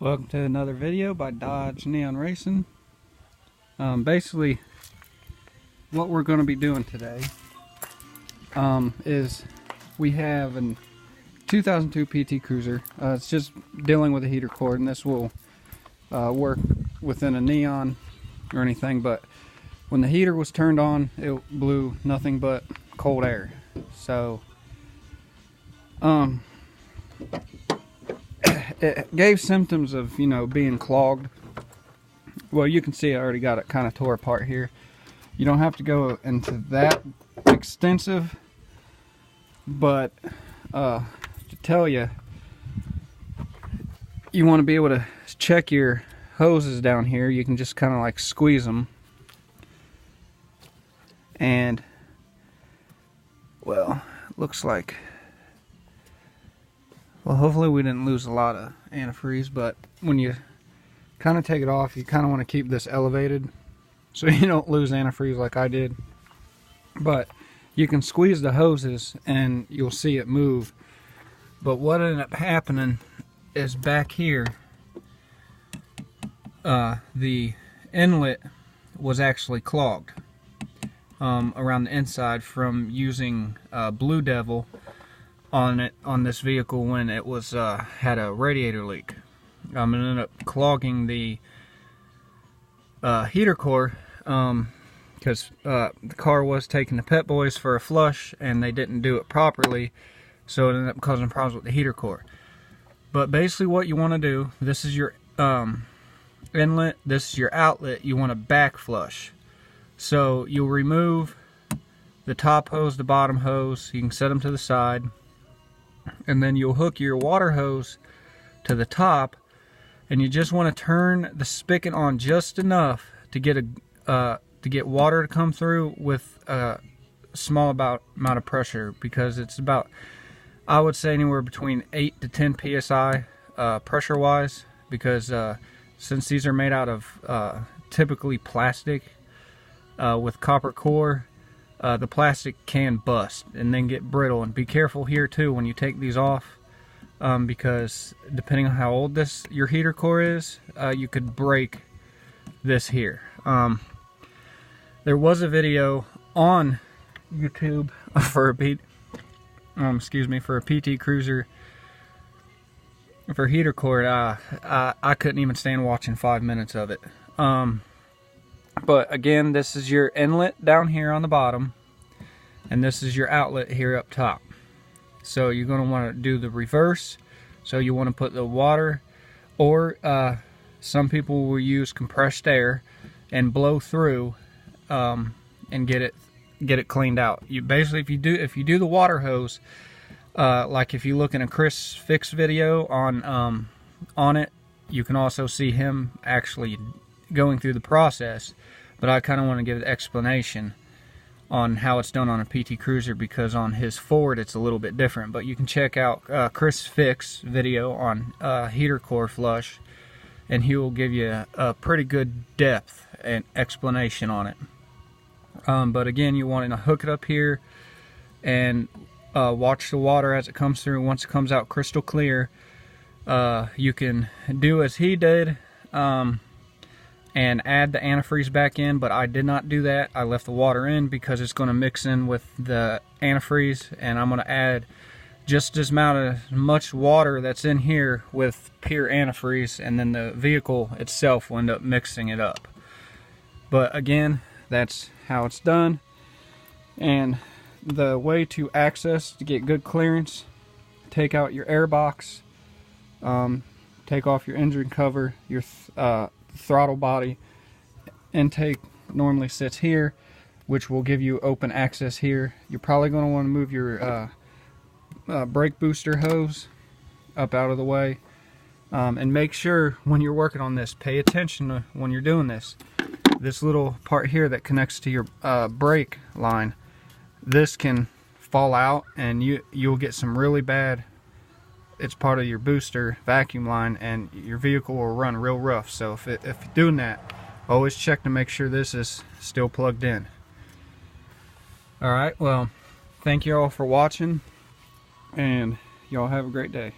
Welcome to another video by Dodge Neon Racing. Basically, what we're going to be doing today is we have a 2002 PT Cruiser. It's just dealing with a heater cord, and this will work within a neon or anything, but when the heater was turned on, it blew nothing but cold air. So it gave symptoms of, being clogged. Well, you can see I already got it kind of tore apart here. You don't have to go into that extensive, but to tell you, you want to be able to check your hoses down here. You can just kind of like squeeze them, and well, looks like, well, hopefully we didn't lose a lot of antifreeze, but when you kind of take it off, you kind of want to keep this elevated so you don't lose antifreeze like I did. But you can squeeze the hoses and you'll see it move. But what ended up happening is back here, the inlet was actually clogged around the inside from using Blue Devil on this vehicle when it was had a radiator leak. It ended up clogging the heater core because the car was taking the Pep Boys for a flush and they didn't do it properly, so it ended up causing problems with the heater core. But basically what you want to do, this is your inlet, this is your outlet. You want to back flush. So you'll remove the top hose, the bottom hose, you can set them to the side, and then you'll hook your water hose to the top, and you just want to turn the spigot on just enough to get water to come through with a small amount of pressure, because it's about, I would say, anywhere between 8 to 10 psi pressure wise, because since these are made out of typically plastic with copper core, the plastic can bust and then get brittle. And be careful here too when you take these off, because depending on how old your heater core is, you could break this here. There was a video on YouTube for a PT Cruiser for heater core. I couldn't even stand watching 5 minutes of it. But again, this is your inlet down here on the bottom, and this is your outlet here up top. So you're going to want to do the reverse. So you want to put the water, or some people will use compressed air and blow through and get it cleaned out. You basically, if you do the water hose, like if you look in a Chris Fix video on it, you can also see him actually going through the process. But I kind of want to give an explanation on how it's done on a PT Cruiser, because on his Ford it's a little bit different. But you can check out Chris Fix video on heater core flush, and he will give you a pretty good depth and explanation on it. But again, you want to hook it up here and watch the water as it comes through. Once it comes out crystal clear, you can do as he did and add the antifreeze back in, but I did not do that. I left the water in because it's going to mix in with the antifreeze, and I'm going to add just as much water that's in here with pure antifreeze, and then the vehicle itself will end up mixing it up. But again, that's how it's done. And the way to access to get good clearance: take out your air box, take off your engine cover, your throttle body. Intake normally sits here, which will give you open access here. You're probably going to want to move your brake booster hose up out of the way, and make sure when you're working on this, pay attention to when you're doing this. This little part here that connects to your brake line, this can fall out and you'll get some really bad, it's part of your booster vacuum line, and your vehicle will run real rough. So if you're doing that, always check to make sure this is still plugged in. Alright, well, thank you all for watching, and y'all have a great day.